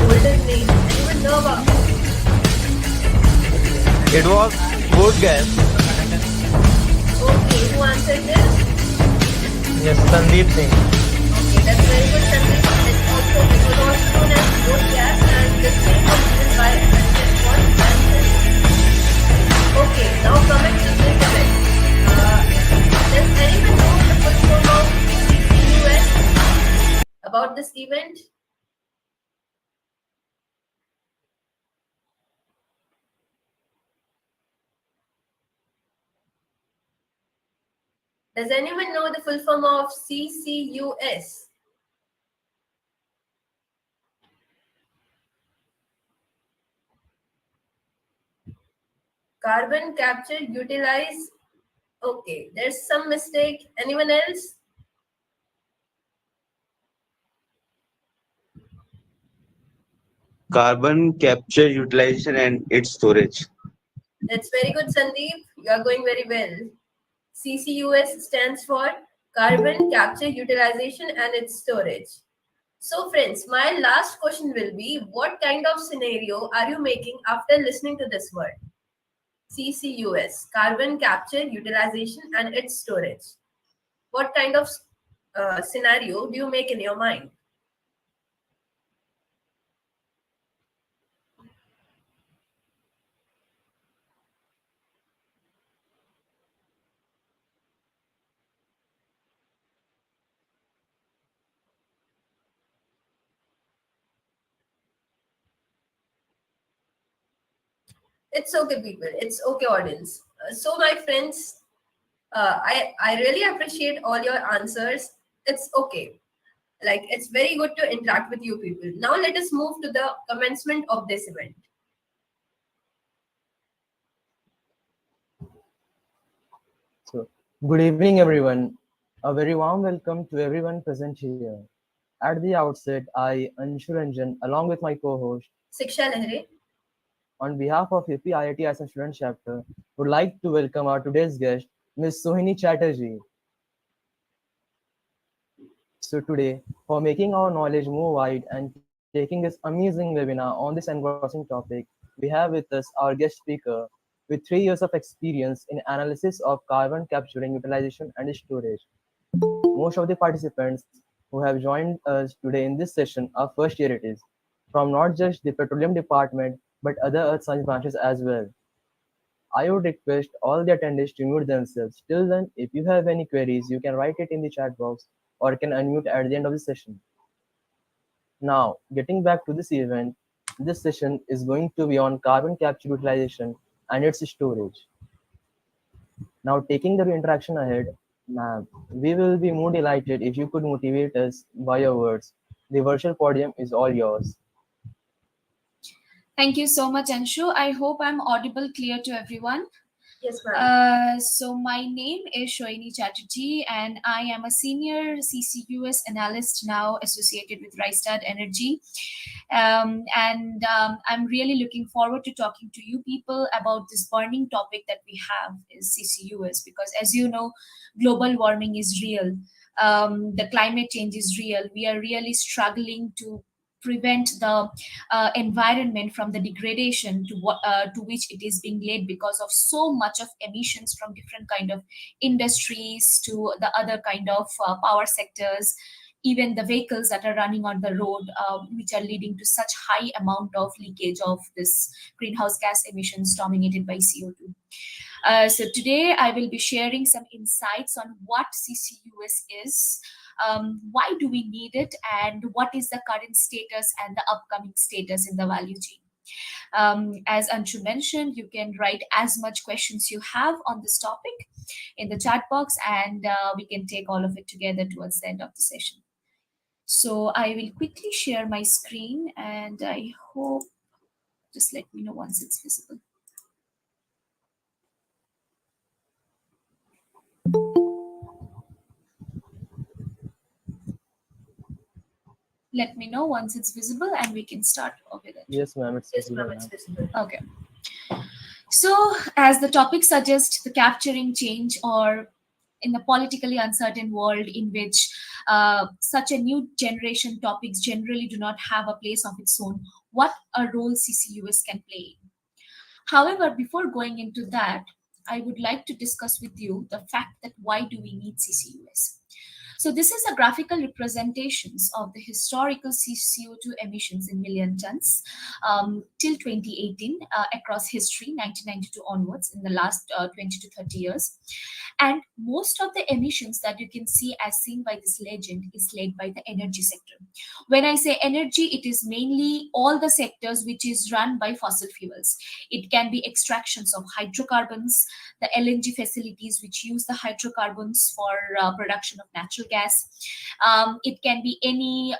golden name? Anyone know about it? It was wood gas. Okay, who answered this? Yes, Sandeep Singh. Okay, that's very good, Sandeep. It was also known as wood gas, and this name was given by President Paul. Okay, now coming to this event. Does anyone know the full form of CCUS about this event? Does anyone know the full form of CCUS? Carbon capture, utilize. Okay, there's some mistake. Anyone else? Carbon capture, utilization, and its storage. That's very good, Sandeep. You are going very well. CCUS stands for Carbon Capture, Utilization, and its Storage. So, friends, my last question will be, what kind of scenario are you making after listening to this word? CCUS, Carbon Capture, Utilization, and its Storage. What kind of scenario do you make in your mind? It's okay, people. It's okay, audience. So, my friends, I really appreciate all your answers. It's okay. Like, it's very good to interact with you people. Now, let us move to the commencement of this event. So, good evening, everyone. A very warm welcome to everyone present here. At the outset, I, Anshu Ranjan, along with my co-host, Siksha Lahre. on behalf of FIPI IIT as a student chapter, would like to welcome our today's guest, Ms. Sohini Chatterjee. So today, for making our knowledge more wide and taking this amazing webinar on this engrossing topic, we have with us our guest speaker with 3 years of experience in analysis of carbon capturing, utilization, and storage. Most of the participants who have joined us today in this session are first year it is, from not just the petroleum department, but other earth science branches as well. I would request all the attendees to mute themselves. Till then, if you have any queries, you can write it in the chat box or can unmute at the end of the session. Now, getting back to this event, this session is going to be on carbon capture utilization and its storage. Now, taking the interaction ahead, ma'am, we will be more delighted if you could motivate us by your words. The virtual podium is all yours. Thank you so much, Anshu. I hope I'm audible, clear to everyone. Yes, ma'am. So my name is Sohini Chatterjee, and I am a senior CCUS analyst now associated with Rystad Energy. I'm really looking forward to talking to you people about this burning topic that we have is CCUS, because as you know, global warming is real. The climate change is real. We are really struggling to prevent the environment from the degradation to which it is being led because of so much of emissions from different kind of industries to the other kind of power sectors, even the vehicles that are running on the road, which are leading to such high amount of leakage of this greenhouse gas emissions dominated by CO2. So today I will be sharing some insights on what CCUS is, why do we need it, and what is the current status and the upcoming status in the value chain. As Anshu mentioned, you can write as much questions you have on this topic in the chat box, and we can take all of it together towards the end of the session. So I will quickly share my screen, and I hope, just let me know once it's visible. Let me know once it's visible and we can start with it. Yes, ma'am, it's Yes, visible. ma'am, it's visible. Okay. So as the topic suggests, the capturing change, or in the politically uncertain world in which such a new generation topics generally do not have a place of its own, what a role CCUS can play. However, before going into that, I would like to discuss with you the fact that why do we need CCUS? So this is a graphical representations of the historical CO2 emissions in million tons till 2018 across history, 1992 onwards, in the last 20 to 30 years. And most of the emissions that you can see as seen by this legend is led by the energy sector. When I say energy, it is mainly all the sectors which is run by fossil fuels. It can be extractions of hydrocarbons, the LNG facilities which use the hydrocarbons for production of natural gas. It can be any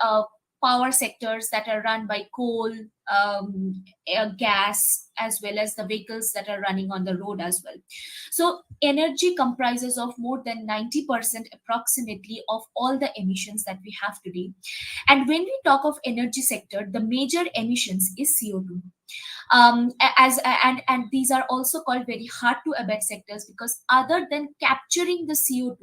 power sectors that are run by coal, gas, as well as the vehicles that are running on the road as well. So energy comprises of more than 90% approximately of all the emissions that we have today. And when we talk of energy sector, the major emissions is CO2. And these are also called very hard to abate sectors, because other than capturing the CO2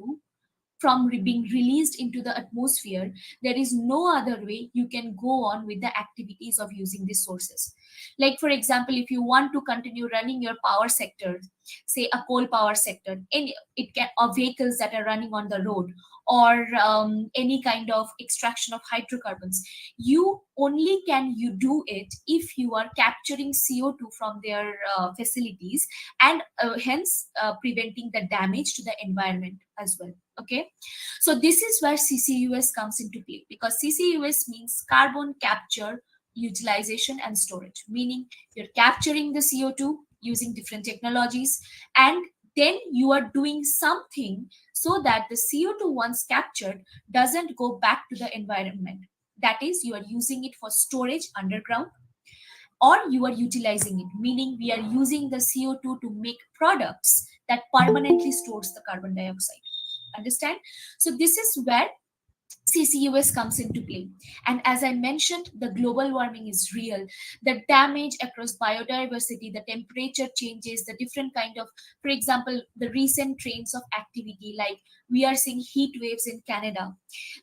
from being released into the atmosphere, there is no other way you can go on with the activities of using these sources. Like, for example, if you want to continue running your power sector, say a coal power sector, any it can, or vehicles that are running on the road, or any kind of extraction of hydrocarbons, you only can you do it if you are capturing CO2 from their facilities, and hence preventing the damage to the environment as well. Okay, so this is where CCUS comes into play, because CCUS means carbon capture, utilization and storage, meaning you're capturing the CO2 using different technologies, and then you are doing something so that the CO2 once captured doesn't go back to the environment. That is, you are using it for storage underground, or you are utilizing it, meaning we are using the CO2 to make products that permanently stores the carbon dioxide. Understand? So this is where CCUS comes into play. And as I mentioned, the global warming is real. The damage across biodiversity, the temperature changes, the different kind of, for example, the recent trends of activity, like we are seeing heat waves in Canada.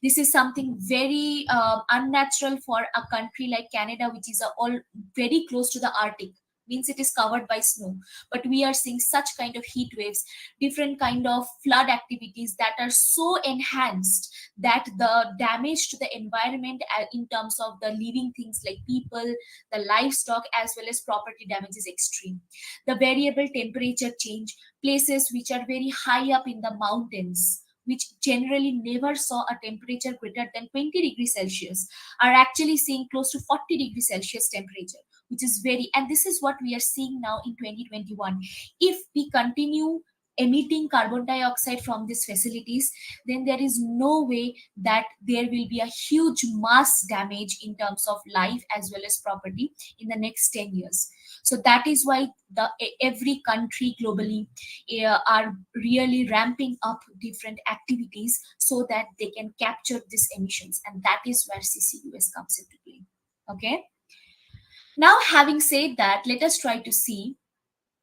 This is something very unnatural for a country like Canada, which is all very close to the Arctic, means it is covered by snow. But we are seeing such kind of heat waves, different kind of flood activities that are so enhanced that the damage to the environment in terms of the living things like people, the livestock, as well as property damage is extreme. The variable temperature change, places which are very high up in the mountains, which generally never saw a temperature greater than 20 degrees Celsius, are actually seeing close to 40 degrees Celsius temperature, which is very, and this is what we are seeing now in 2021. If we continue emitting carbon dioxide from these facilities, then there is no way that there will be a huge mass damage in terms of life as well as property in the next 10 years. So that is why every country globally are really ramping up different activities so that they can capture these emissions, and that is where CCUS comes into play. Okay, now having said that, let us try to see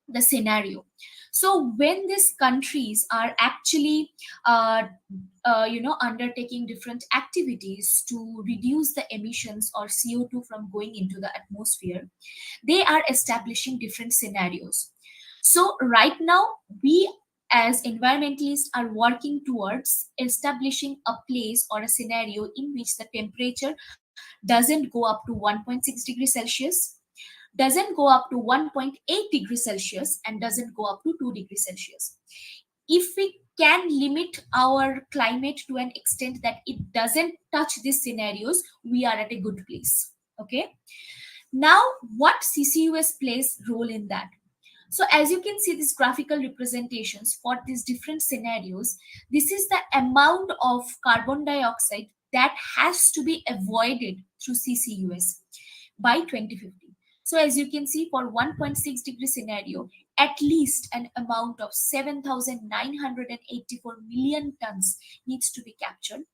the scenario. So when these countries are actually undertaking different activities to reduce the emissions or CO2 from going into the atmosphere, they are establishing different scenarios. So right now, we as environmentalists are working towards establishing a place or a scenario in which the temperature doesn't go up to 1.6 degrees Celsius, doesn't go up to 1.8 degrees Celsius, and doesn't go up to 2 degrees Celsius. If we can limit our climate to an extent that it doesn't touch these scenarios, we are at a good place. Okay. Now, what CCUS plays role in that? So as you can see, these graphical representations for these different scenarios, this is the amount of carbon dioxide that has to be avoided through CCUS by 2050. So as you can see, for 1.6 degree scenario, at least an amount of 7,984 million tons needs to be captured.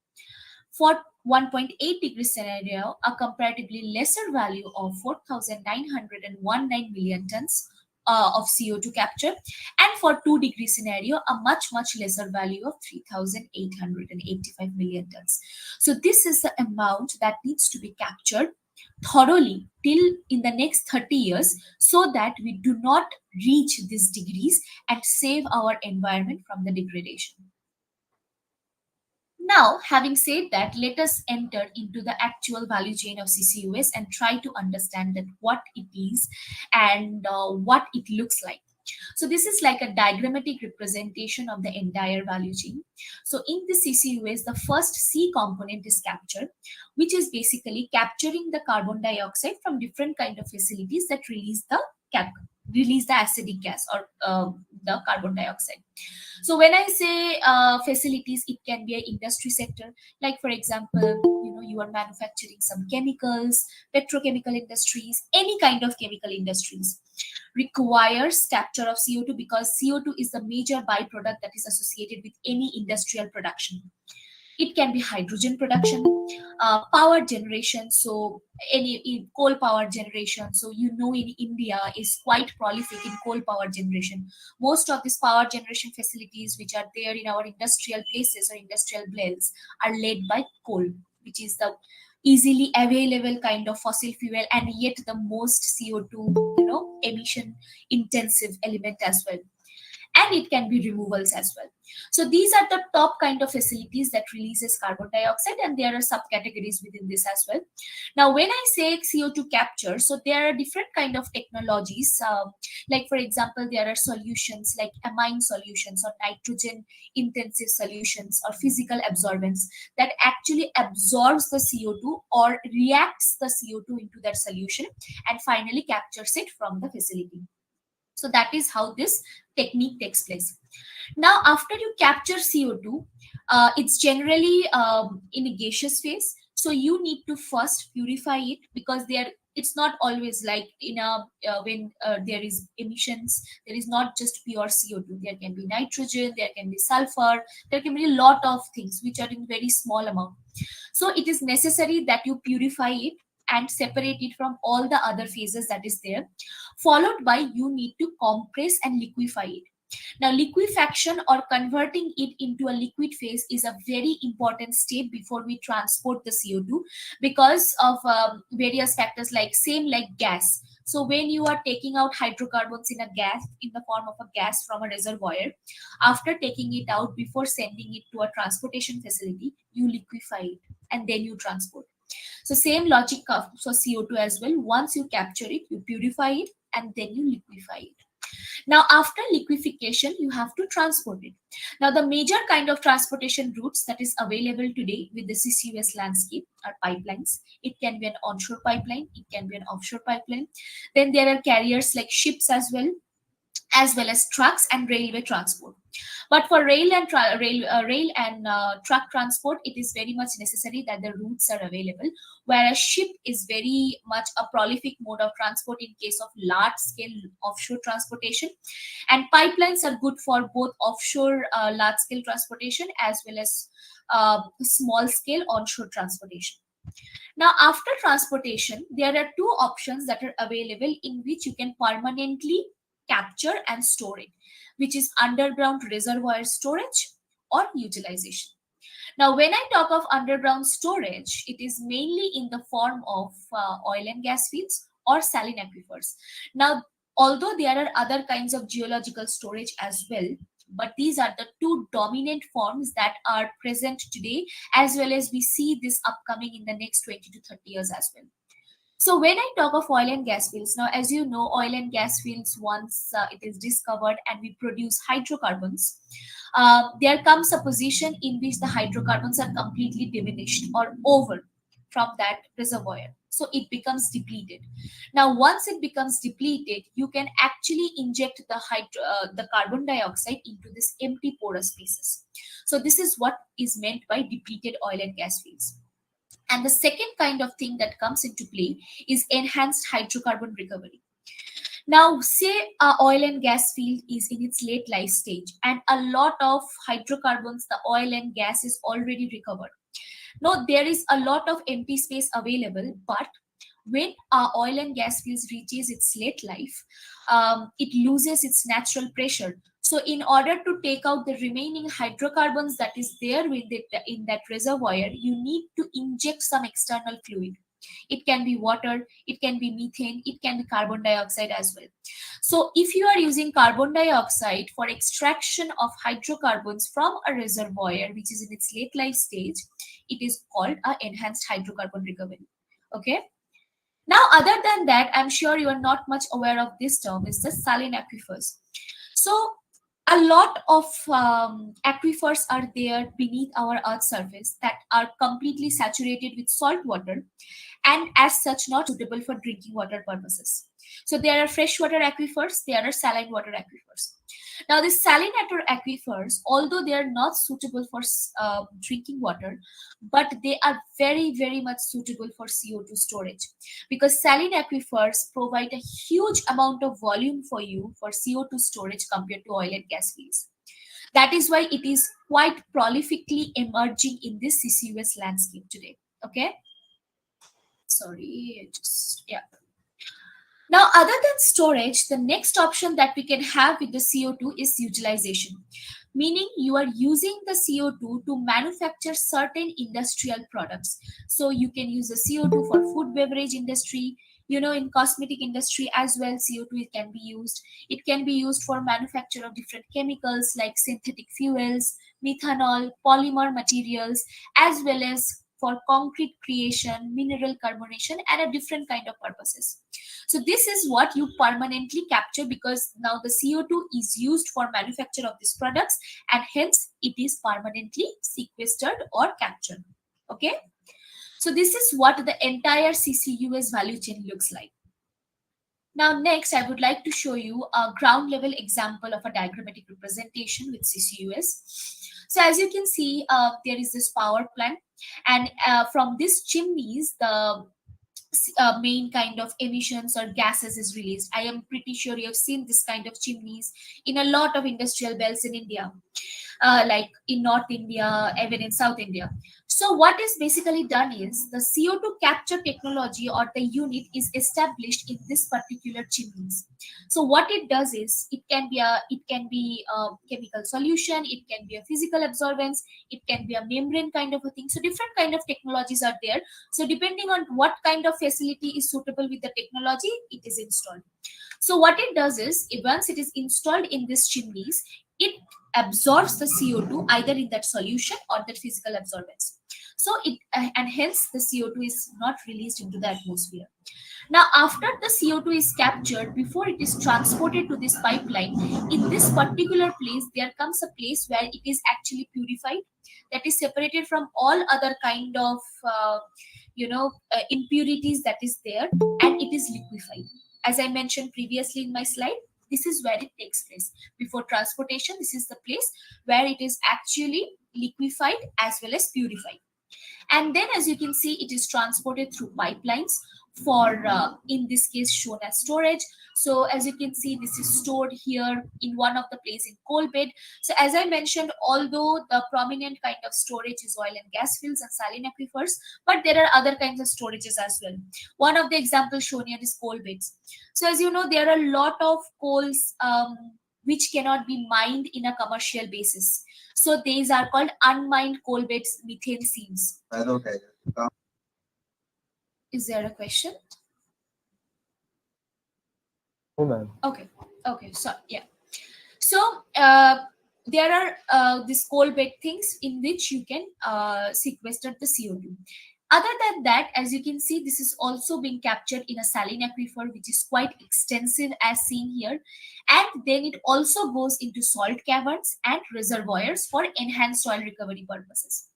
For 1.8 degree scenario, a comparatively lesser value of 4,919 million tons of CO2 capture, and for 2-degree scenario, a much lesser value of 3,885 million tons. So this is the amount that needs to be captured thoroughly till in the next 30 years, so that we do not reach these degrees and save our environment from the degradation. Now, having said that, let us enter into the actual value chain of CCUS and try to understand that what it is and what it looks like. So this is like a diagrammatic representation of the entire value chain. So in the CCUS, the first C component is capture, which is basically capturing the carbon dioxide from different kind of facilities that release the acidic gas or the carbon dioxide. So when I say facilities, it can be an industry sector, like for example, you are manufacturing some chemicals, petrochemical industries, any kind of chemical industries requires capture of CO2, because CO2 is the major byproduct that is associated with any industrial production. It can be hydrogen production, power generation, so any coal power generation. So in India is quite prolific in coal power generation. Most of these power generation facilities which are there in our industrial places or industrial belts are led by coal, which is the easily available kind of fossil fuel, and yet the most CO2 emission intensive element as well. And it can be removals as well. So these are the top kind of facilities that releases carbon dioxide, and there are subcategories within this as well. Now, when I say CO2 capture, so there are different kind of technologies. Like for example, there are solutions like amine solutions or nitrogen intensive solutions or physical absorbance that actually absorbs the CO2 or reacts the CO2 into that solution and finally captures it from the facility. So that is how this technique takes place. Now, after you capture CO2, it's generally in a gaseous phase. So you need to first purify it, because it's not always like when there is emissions, there is not just pure CO2. There can be nitrogen, there can be sulfur, there can be a lot of things which are in very small amount. So it is necessary that you purify it and separate it from all the other phases that is there, followed by you need to compress and liquefy it. Now, liquefaction or converting it into a liquid phase is a very important step before we transport the CO2, because of various factors like gas. So when you are taking out hydrocarbons in the form of a gas from a reservoir, after taking it out, before sending it to a transportation facility, you liquefy it and then you transport. So same logic for CO2 as well. Once you capture it, you purify it and then you liquefy it. Now, after liquefaction, you have to transport it. Now, the major kind of transportation routes that is available today with the CCUS landscape are pipelines. It can be an onshore pipeline, it can be an offshore pipeline. Then there are carriers like ships as well as trucks and railway transport. But for rail and truck transport, it is very much necessary that the routes are available, whereas ship is very much a prolific mode of transport in case of large-scale offshore transportation. And pipelines are good for both offshore large-scale transportation as well as small-scale onshore transportation. Now, after transportation, there are two options that are available in which you can permanently capture and store it, which is underground reservoir storage or utilization. Now, when I talk of underground storage, it is mainly in the form of oil and gas fields or saline aquifers. Now, although there are other kinds of geological storage as well, but these are the two dominant forms that are present today, as well as we see this upcoming in the next 20 to 30 years as well. So when I talk of oil and gas fields, now as you know, oil and gas fields, once it is discovered and we produce hydrocarbons, there comes a position in which the hydrocarbons are completely diminished or over from that reservoir. So it becomes depleted. Now, once it becomes depleted, you can actually inject the carbon dioxide into this empty porous spaces. So this is what is meant by depleted oil and gas fields. And the second kind of thing that comes into play is enhanced hydrocarbon recovery. Now, say oil and gas field is in its late life stage and a lot of hydrocarbons, the oil and gas is already recovered. Now, there is a lot of empty space available, but when oil and gas fields reaches its late life, it loses its natural pressure. So in order to take out the remaining hydrocarbons that is there in that reservoir, you need to inject some external fluid. It can be water, it can be methane, it can be carbon dioxide as well. So if you are using carbon dioxide for extraction of hydrocarbons from a reservoir which is in its late life stage, it is called a enhanced hydrocarbon recovery. Okay. Now, other than that, I'm sure you are not much aware of this term, is the saline aquifers. So a lot of aquifers are there beneath our earth's surface that are completely saturated with salt water and as such not suitable for drinking water purposes. So there are freshwater aquifers, there are saline water aquifers. Now the saline water aquifers, although they are not suitable for drinking water, but they are very, very much suitable for CO2 storage, because saline aquifers provide a huge amount of volume for you for CO2 storage compared to oil and gas fields. That is why it is quite prolifically emerging in this CCUS landscape today. Okay. Sorry, just, yeah. Now, other than storage, the next option that we can have with the CO2 is utilization, meaning you are using the CO2 to manufacture certain industrial products. So you can use the CO2 for food beverage industry, in cosmetic industry as well, CO2 can be used. It can be used for manufacture of different chemicals like synthetic fuels, methanol, polymer materials, as well as for concrete creation, mineral carbonation, and a different kind of purposes. So this is what you permanently capture, because now the CO2 is used for manufacture of these products and hence it is permanently sequestered or captured. Okay. So this is what the entire CCUS value chain looks like. Now next, I would like to show you a ground level example of a diagrammatic representation with CCUS. So as you can see, there is this power plant, and from these chimneys, the main kind of emissions or gases is released. I am pretty sure you have seen this kind of chimneys in a lot of industrial belts in India, like in North India, even in South India. So what is basically done is the CO2 capture technology or the unit is established in this particular chimneys. So what it does is it can be a chemical solution, it can be a physical absorbance, it can be a membrane kind of a thing. So different kind of technologies are there. So depending on what kind of facility is suitable with the technology, it is installed. So what it does is, once it is installed in these chimneys, it absorbs the CO2 either in that solution or that physical absorbance. So it and hence the CO2 is not released into the atmosphere. Now, after the CO2 is captured, before it is transported to this pipeline, in this particular place, there comes a place where it is actually purified, that is separated from all other kind of impurities that is there, and it is liquefied. As I mentioned previously in my slide, this is where it takes place. Before transportation, this is the place where it is actually liquefied as well as purified. And then, as you can see, it is transported through pipelines for, in this case, shown as storage. So as you can see, this is stored here in one of the place in coal bed. So as I mentioned, although the prominent kind of storage is oil and gas fields and saline aquifers, but there are other kinds of storages as well. One of the examples shown here is coal beds. So as you know, there are a lot of coals which cannot be mined in a commercial basis. So these are called unmined coal beds methane seams. Okay. Is there a question? Oh, ma'am. Okay. So yeah. So there are these coal bed things in which you can sequester the CO2. Other than that, as you can see, this is also being captured in a saline aquifer, which is quite extensive as seen here. And then it also goes into salt caverns and reservoirs for enhanced oil recovery purposes.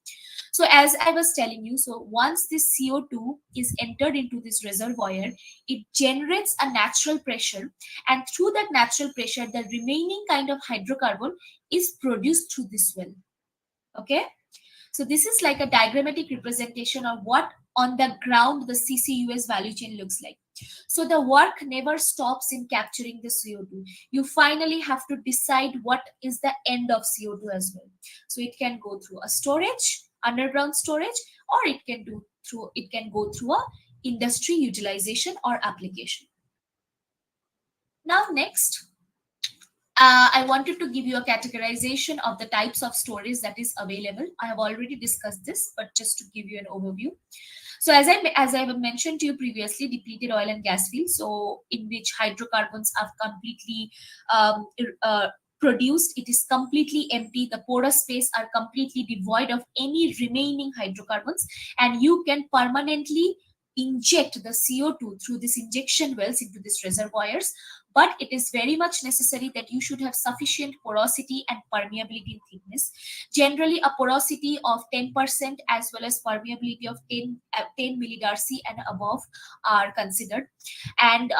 So as I was telling you, so once this CO2 is entered into this reservoir, it generates a natural pressure, and through that natural pressure, the remaining kind of hydrocarbon is produced through this well. Okay. So this is like a diagrammatic representation of what on the ground the CCUS value chain looks like. So the work never stops in capturing the CO2. You finally have to decide what is the end of CO2 as well. So it can go through a storage, underground storage, or it can go through a industry utilization or application. Now next, I wanted to give you a categorization of the types of storage that is available. I have already discussed this, but just to give you an overview. So as I have mentioned to you previously, depleted oil and gas fields, so in which hydrocarbons are completely um, uh, produced, it is completely empty. The porous space are completely devoid of any remaining hydrocarbons, and you can permanently inject the CO2 through these injection wells into these reservoirs. But it is very much necessary that you should have sufficient porosity and permeability in thickness. Generally, a porosity of 10% as well as permeability of 10 millidarcy and above are considered. And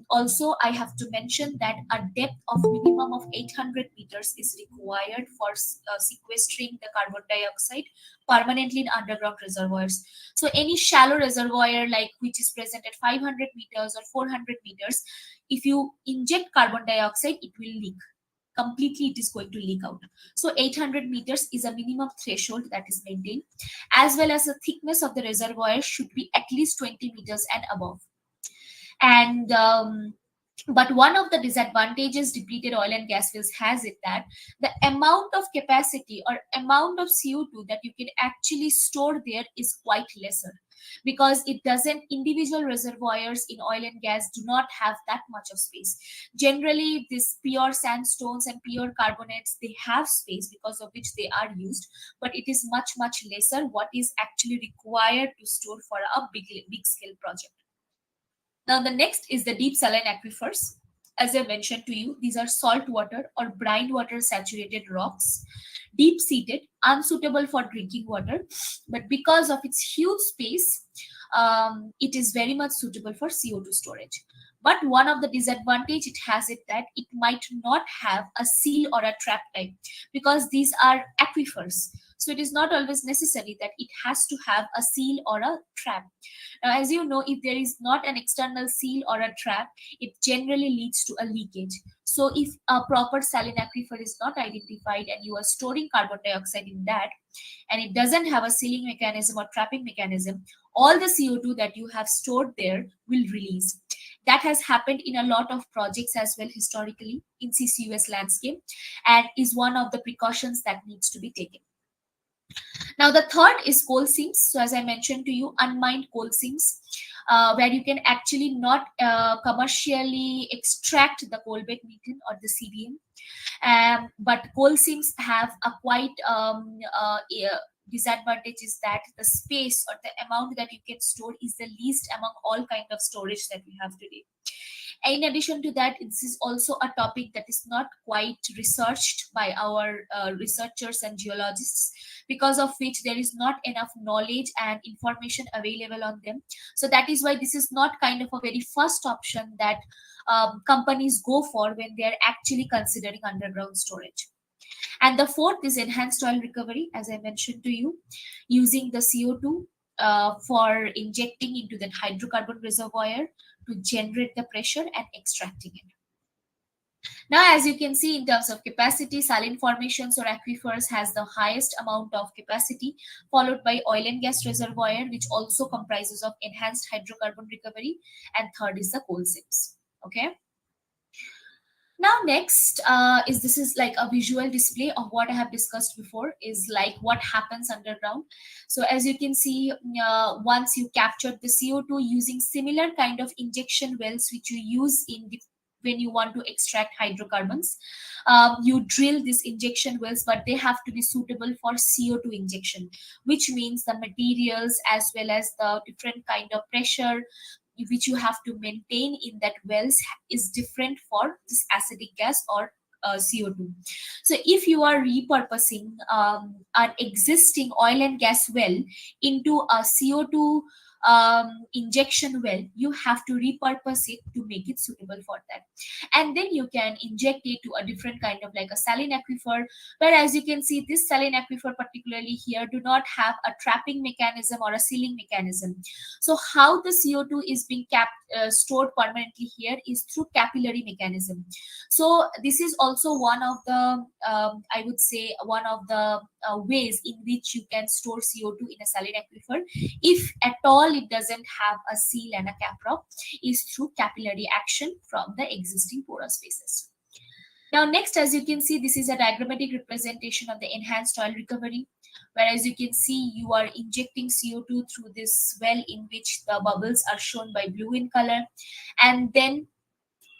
also, I have to mention that a depth of minimum of 800 meters is required for sequestering the carbon dioxide permanently in underground reservoirs. So any shallow reservoir like which is present at 500 meters or 400 meters, if you inject carbon dioxide, it will leak completely. It is going to leak out. So 800 meters is a minimum threshold that is maintained, as well as the thickness of the reservoir should be at least 20 meters and above. And but one of the disadvantages depleted oil and gas fields has is that the amount of capacity or amount of CO2 that you can actually store there is quite lesser, because it doesn't, individual reservoirs in oil and gas do not have that much of space. Generally, these pure sandstones and pure carbonates, they have space because of which they are used, but it is much lesser what is actually required to store for a big scale project. Now, the next is the deep saline aquifers. As I mentioned to you, these are salt water or brine water saturated rocks, deep seated, unsuitable for drinking water, but because of its huge space, it is very much suitable for CO2 storage. But one of the disadvantage it has is that it might not have a seal or a trap type, because these are aquifers. So it is not always necessary that it has to have a seal or a trap. Now, as you know, if there is not an external seal or a trap, it generally leads to a leakage. So if a proper saline aquifer is not identified and you are storing carbon dioxide in that, and it doesn't have a sealing mechanism or trapping mechanism, all the CO2 that you have stored there will release. That has happened in a lot of projects as well historically in CCUS landscape, and is one of the precautions that needs to be taken. Now, the third is coal seams. So as I mentioned to you, unmined coal seams, where you can actually not commercially extract the coal bed methane or the CBM. But coal seams have a quite disadvantage is that the space or the amount that you can store is the least among all kind of storage that we have today. In addition to that, this is also a topic that is not quite researched by our researchers and geologists, because of which there is not enough knowledge and information available on them. So that is why this is not kind of a very first option that companies go for when they are actually considering underground storage. And the fourth is enhanced oil recovery, as I mentioned to you, using the CO2 for injecting into that hydrocarbon reservoir to generate the pressure and extracting it. Now, as you can see, in terms of capacity, saline formations or aquifers has the highest amount of capacity, followed by oil and gas reservoir, which also comprises of enhanced hydrocarbon recovery, and third is the coal seams. Okay. Now, next is this is like a visual display of what I have discussed before, is like what happens underground. So as you can see, once you captured the CO2 using similar kind of injection wells which you use in when you want to extract hydrocarbons, you drill these injection wells, but they have to be suitable for CO2 injection, which means the materials as well as the different kind of pressure which you have to maintain in that wells is different for this acidic gas or CO2. So if you are repurposing an existing oil and gas well into a CO2 injection well, you have to repurpose it to make it suitable for that. And then you can inject it to a different kind of like a saline aquifer, where as you can see, this saline aquifer particularly here do not have a trapping mechanism or a sealing mechanism. So how the CO2 is being stored permanently here is through capillary mechanism. So this is also one of the I would say one of the ways in which you can store CO2 in a saline aquifer, if at all it doesn't have a seal and a cap rock, is through capillary action from the existing porous spaces. Now next, as you can see, this is a diagrammatic representation of the enhanced oil recovery, where as you can see, you are injecting CO2 through this well in which the bubbles are shown by blue in color, and then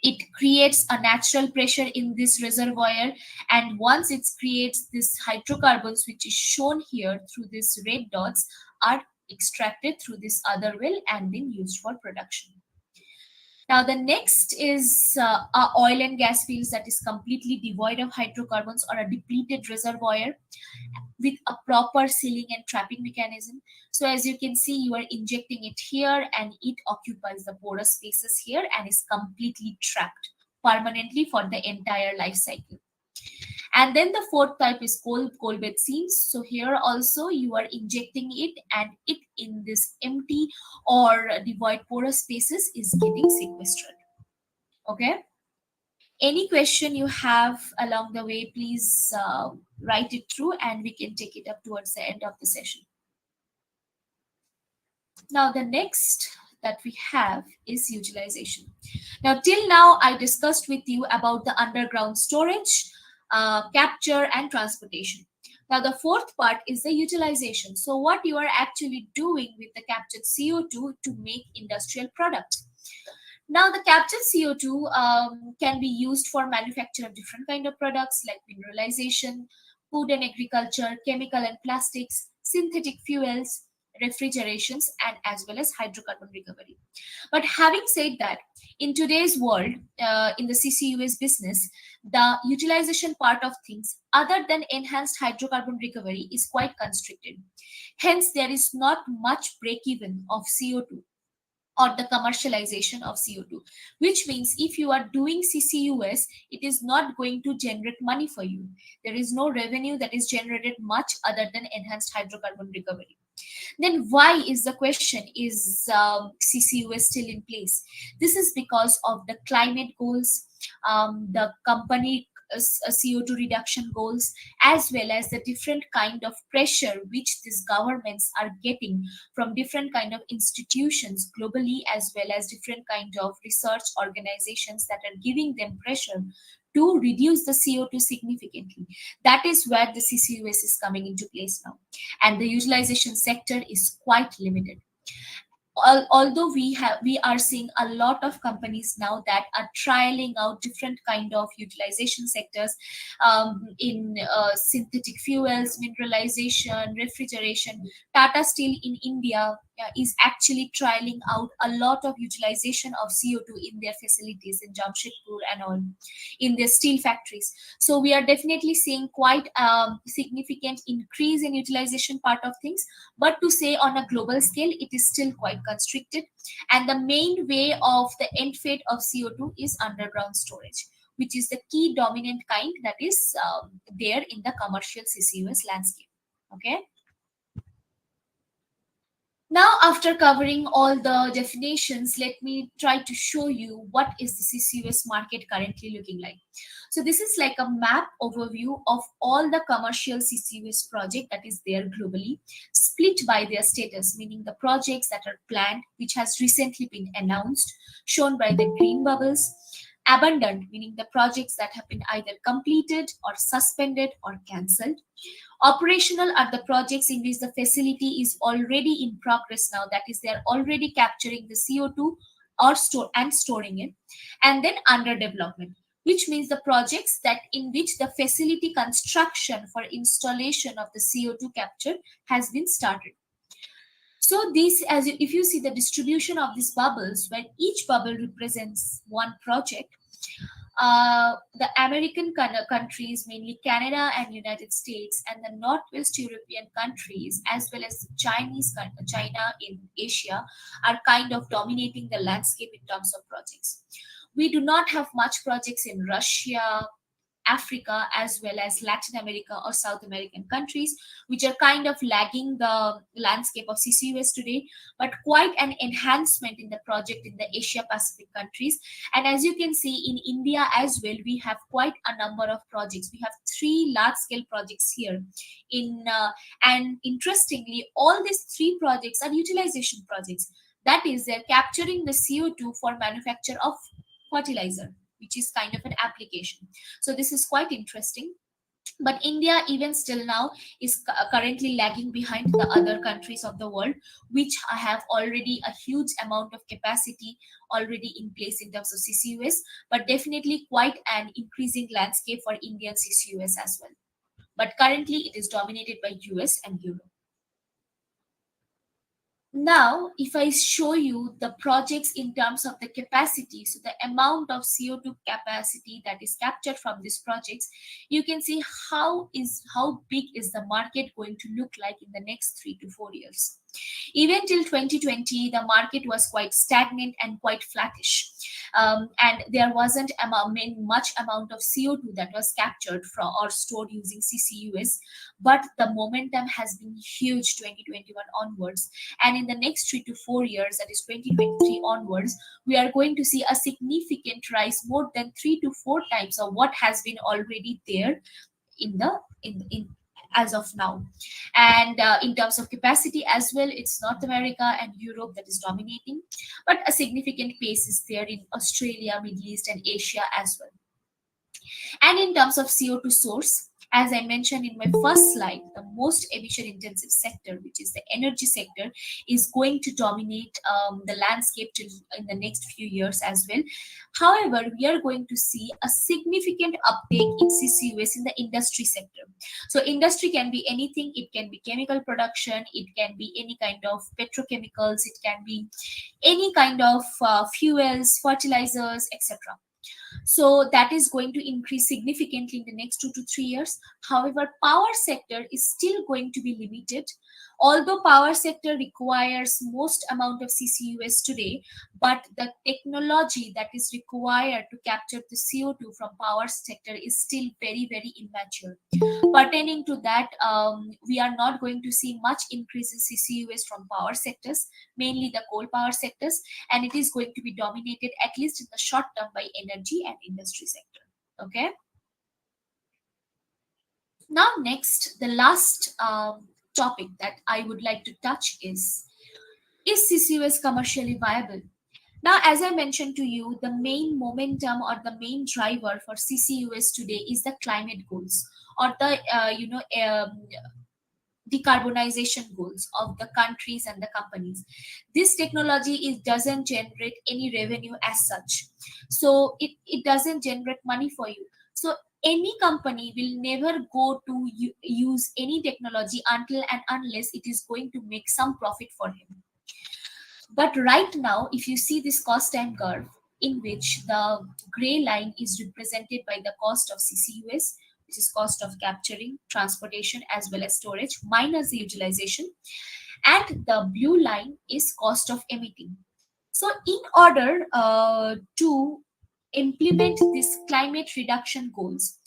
it creates a natural pressure in this reservoir, and once it creates this hydrocarbons, which is shown here through these red dots, are extracted through this other well and then used for production. Now the next is oil and gas fields that is completely devoid of hydrocarbons or a depleted reservoir with a proper sealing and trapping mechanism. So as you can see, you are injecting it here and it occupies the porous spaces here and is completely trapped permanently for the entire life cycle. And then the fourth type is coal bed seams. So here also you are injecting it and it in this empty or devoid porous spaces is getting sequestered. Okay. Any question you have along the way, please write it through and we can take it up towards the end of the session. Now the next that we have is utilization. Now till now I discussed with you about the underground storage, capture and transportation. Now the fourth part is the utilization. So what you are actually doing with the captured CO2 to make industrial products. Now the captured CO2 can be used for manufacture of different kind of products like mineralization, food and agriculture, chemical and plastics, synthetic fuels, refrigerations, and as well as hydrocarbon recovery. But having said that, in today's world, in the CCUS business, the utilization part of things other than enhanced hydrocarbon recovery is quite constricted. Hence, there is not much break-even of CO2 or the commercialization of CO2, which means if you are doing CCUS, it is not going to generate money for you. There is no revenue that is generated much other than enhanced hydrocarbon recovery. Then why is the question, is CCUS still in place? This is because of the climate goals, the company CO2 reduction goals, as well as the different kind of pressure which these governments are getting from different kind of institutions globally, as well as different kind of research organizations that are giving them pressure to reduce the CO2 significantly. That is where the CCUS is coming into place now. And the utilization sector is quite limited. Although we are seeing a lot of companies now that are trialing out different kind of utilization sectors in synthetic fuels, mineralization, refrigeration. Tata Steel in India is actually trialing out a lot of utilization of CO2 in their facilities in Jamshedpur and all, in their steel factories. So we are definitely seeing quite significant increase in utilization part of things, but to say on a global scale, it is still quite constricted. And the main way of the end fate of CO2 is underground storage, which is the key dominant kind that is there in the commercial CCUS landscape. Okay. Now, after covering all the definitions, let me try to show you what is the CCUS market currently looking like. So this is like a map overview of all the commercial CCUS project that is there globally, split by their status, meaning the projects that are planned, which has recently been announced, shown by the green bubbles, abandoned, meaning the projects that have been either completed or suspended or cancelled. Operational are the projects in which the facility is already in progress now, that is, they are already capturing the CO2 or storing it. And then under development, which means the projects that in which the facility construction for installation of the CO2 capture has been started. So these, if you see the distribution of these bubbles, where each bubble represents one project, the American countries, mainly Canada and United States, and the Northwest European countries, as well as China in Asia, are kind of dominating the landscape in terms of projects. We do not have much projects in Russia, Africa as well as Latin America or South American countries, which are kind of lagging the landscape of CCUS today, but quite an enhancement in the project in the Asia Pacific countries. And as you can see, in India as well, we have quite a number of projects. We have 3 large scale projects here and interestingly, all these 3 projects are utilization projects. That is, they're capturing the CO2 for manufacture of fertilizer, which is kind of an application. So this is quite interesting. But India, even still now, is currently lagging behind the other countries of the world, which have already a huge amount of capacity already in place in terms of CCUS, but definitely quite an increasing landscape for Indian CCUS as well. But currently, it is dominated by US and Europe. Now, if I show you the projects in terms of the capacity, so the amount of CO2 capacity that is captured from these projects, you can see how big is the market going to look like in the next 3 to 4 years. Even till 2020, the market was quite stagnant and quite flattish. And there wasn't much amount of CO2 that was captured from or stored using CCUS, but the momentum has been huge 2021 onwards. And in the next 3 to 4 years, that is 2023 onwards, we are going to see a significant rise, more than 3 to 4 times of what has been already there in as of now. And in terms of capacity as well, it's North America and Europe that is dominating, but a significant pace is there in Australia, Middle East, and Asia as well. And in terms of CO2 source, as I mentioned in my first slide, the most emission intensive sector, which is the energy sector, is going to dominate the landscape in the next few years as well. However, we are going to see a significant uptake in CCUS in the industry sector. So industry can be anything. It can be chemical production. It can be any kind of petrochemicals. It can be any kind of fuels, fertilizers, etc. So that is going to increase significantly in the next 2 to 3 years. However, power sector is still going to be limited. Although power sector requires most amount of CCUS today, but the technology that is required to capture the CO2 from power sector is still very, very immature. Pertaining to that, we are not going to see much increase in CCUS from power sectors, mainly the coal power sectors, and it is going to be dominated, at least in the short term, by energy and industry sector. Okay. Now, next, the last topic that I would like to touch is CCUS commercially viable? Now, as I mentioned to you, the main momentum or the main driver for CCUS today is the climate goals, or the decarbonization goals of the countries and the companies. This technology doesn't generate any revenue as such. So it doesn't generate money for you. So any company will never go to use any technology until and unless it is going to make some profit for him. But right now, if you see this cost time curve, in which the gray line is represented by the cost of CCUS, which is cost of capturing, transportation, as well as storage, minus the utilization, and the blue line is cost of emitting. So in order to implement these climate reduction goals,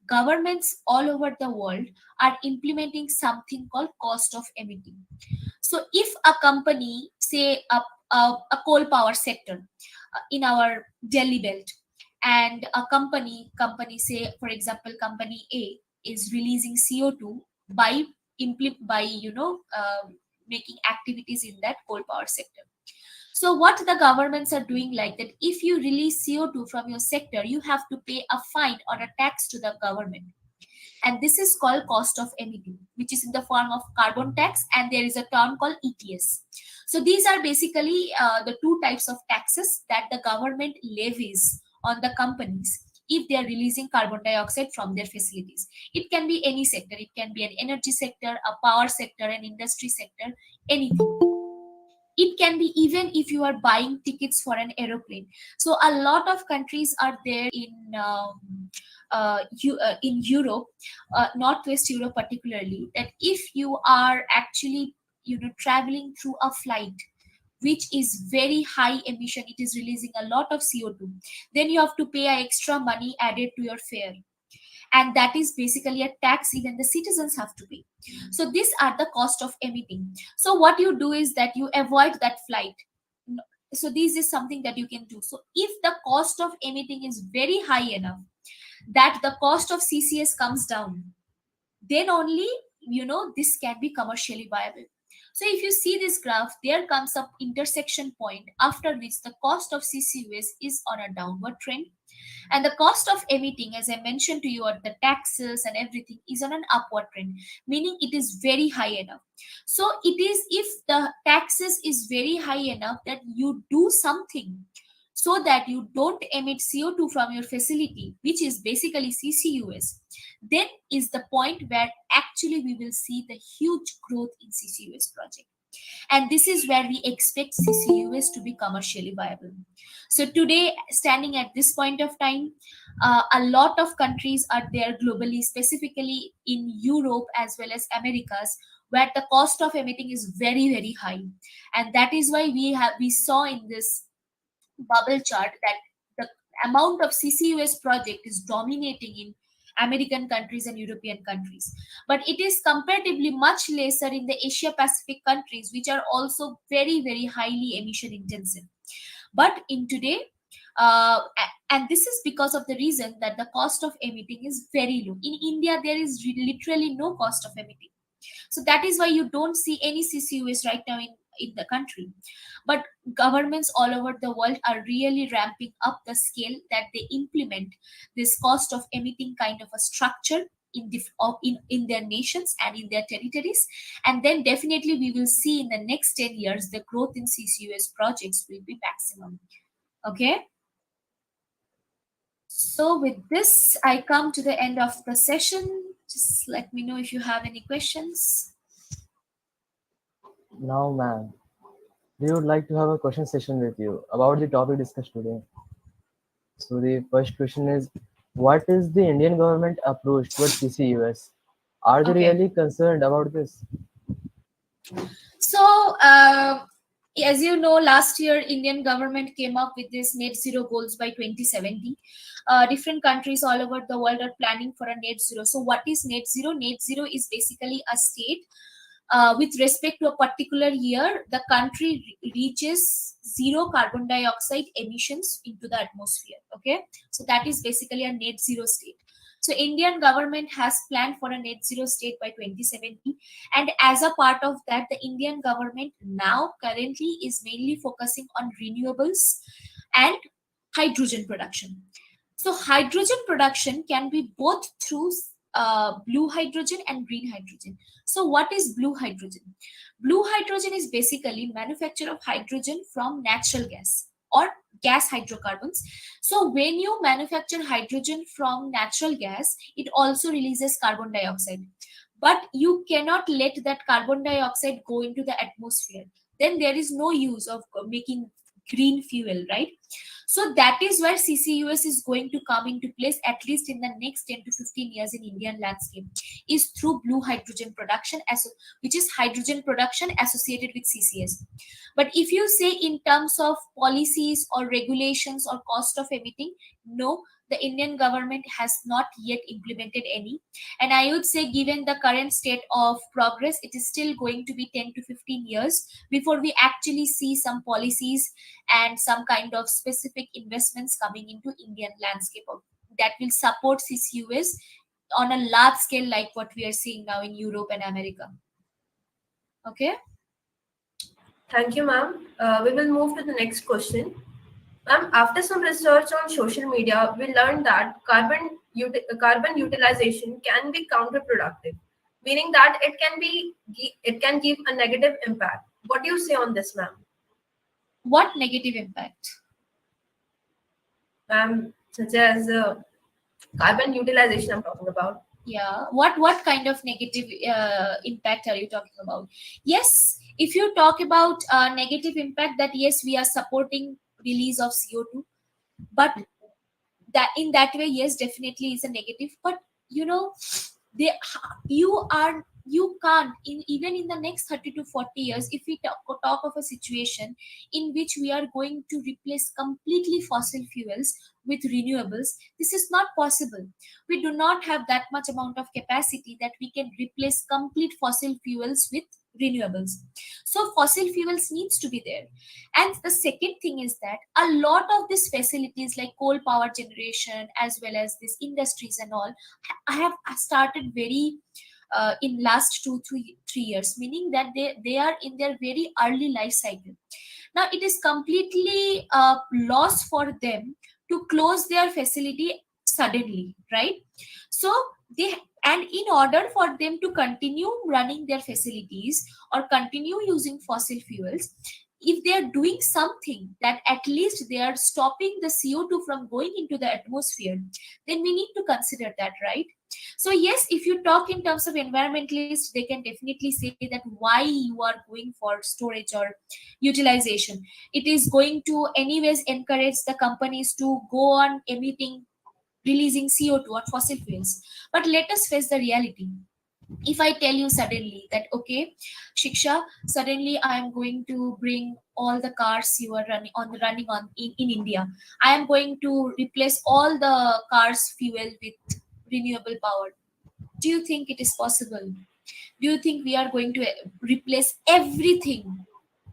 governments all over the world are implementing something called cost of emitting. So if a company, say a coal power sector in our Delhi belt, and a company say, for example, company A is releasing CO2 by making activities in that coal power sector. So what the governments are doing, like that, if you release CO2 from your sector, you have to pay a fine or a tax to the government. And this is called cost of emitting, which is in the form of carbon tax, and there is a term called ETS. So these are basically the 2 types of taxes that the government levies on the companies if they are releasing carbon dioxide from their facilities. It can be any sector. It can be an energy sector, a power sector, an industry sector, anything. It can be even if you are buying tickets for an aeroplane. So a lot of countries are there in Europe, Northwest Europe particularly, that if you are actually traveling through a flight which is very high emission, it is releasing a lot of CO2, then you have to pay extra money added to your fare. and that is basically a tax even the citizens have to pay. So these are the cost of emitting. So what you do is that you avoid that flight. So this is something that you can do. So if the cost of emitting is very high enough that the cost of CCS comes down, then only this can be commercially viable. So if you see this graph, there comes up intersection point after which the cost of CCUS is on a downward trend, and the cost of emitting, as I mentioned to you, or the taxes and everything, is on an upward trend, meaning it is very high enough. So it is, if the taxes is very high enough that you do something so that you don't emit CO2 from your facility, which is basically CCUS, then is the point where actually we will see the huge growth in CCUS project. And this is where we expect CCUS to be commercially viable. So today, standing at this point of time, a lot of countries are there globally, specifically in Europe as well as Americas, where the cost of emitting is very, very high. And that is why we saw in this bubble chart that the amount of CCUS project is dominating in American countries and European countries. But it is comparatively much lesser in the Asia Pacific countries, which are also very, very highly emission intensive. But in today, and this is because of the reason that the cost of emitting is very low. In India, there is literally no cost of emitting. So that is why you don't see any CCUS right now in the country. But governments all over the world are really ramping up the scale that they implement this cost of emitting kind of a structure in their nations and in their territories. And then definitely we will see in the next 10 years the growth in CCUS projects will be maximum. Okay. So with this, I come to the end of the session. Just let me know if you have any questions. Now, ma'am, we would like to have a question session with you about the topic discussed today. So the first question is, what is the Indian government approach towards CCUS? Are they Okay. really concerned about this? So, as you know, last year Indian government came up with this net zero goals by 2070. Different countries all over the world are planning for a net zero. So, what is net zero? Net zero is basically a state with respect to a particular year, the country reaches zero carbon dioxide emissions into the atmosphere. Okay, so that is basically a net zero state. So Indian government has planned for a net zero state by 2070, and as a part of that, the Indian government now currently is mainly focusing on renewables and hydrogen production. So hydrogen production can be both through blue hydrogen and green hydrogen. So what is blue hydrogen? Blue hydrogen is basically manufacture of hydrogen from natural gas or gas hydrocarbons. So when you manufacture hydrogen from natural gas, it also releases carbon dioxide. But you cannot let that carbon dioxide go into the atmosphere. Then there is no use of making green fuel, right? So that is where CCUS is going to come into place, at least in the next 10 to 15 years in Indian landscape, is through blue hydrogen production, which is hydrogen production associated with CCS. But if you say in terms of policies or regulations or cost of emitting, no, the Indian government has not yet implemented any. And I would say, given the current state of progress, it is still going to be 10 to 15 years before we actually see some policies and some kind of specific investments coming into Indian landscape that will support CCUS on a large scale like what we are seeing now in Europe and America. Okay. Thank you, ma'am. We will move to the next question. Ma'am, after some research on social media, we learned that carbon utilization can be counterproductive, meaning that it can give a negative impact. What do you say on this, ma'am? What negative impact? Ma'am, such as carbon utilization, I'm talking about. Yeah, what kind of negative impact are you talking about? Yes, if you talk about negative impact, that yes, we are supporting release of CO2, but that in that way, yes, definitely is a negative. But you know, you are You can't, even in the next 30 to 40 years, if we talk of a situation in which we are going to replace completely fossil fuels with renewables, this is not possible. We do not have that much amount of capacity that we can replace complete fossil fuels with renewables. So fossil fuels needs to be there. And the second thing is that a lot of these facilities like coal power generation as well as these industries and all have started very in last 2 3 3 years, meaning that they are in their very early life cycle. Now it is completely loss for them to close their facility suddenly, right? So they, and in order for them to continue running their facilities or continue using fossil fuels, if they are doing something that at least they are stopping the CO2 from going into the atmosphere, then we need to consider that, right? So yes, if you talk in terms of environmentalists, they can definitely say that why you are going for storage or utilization. It is going to anyways encourage the companies to go on emitting, releasing CO2 or fossil fuels. But let us face the reality. If I tell you suddenly that, okay, Shiksha, suddenly I am going to bring all the cars you are running on in India. I am going to replace all the cars fuel with renewable power. Do you think it is possible? Do you think we are going to replace everything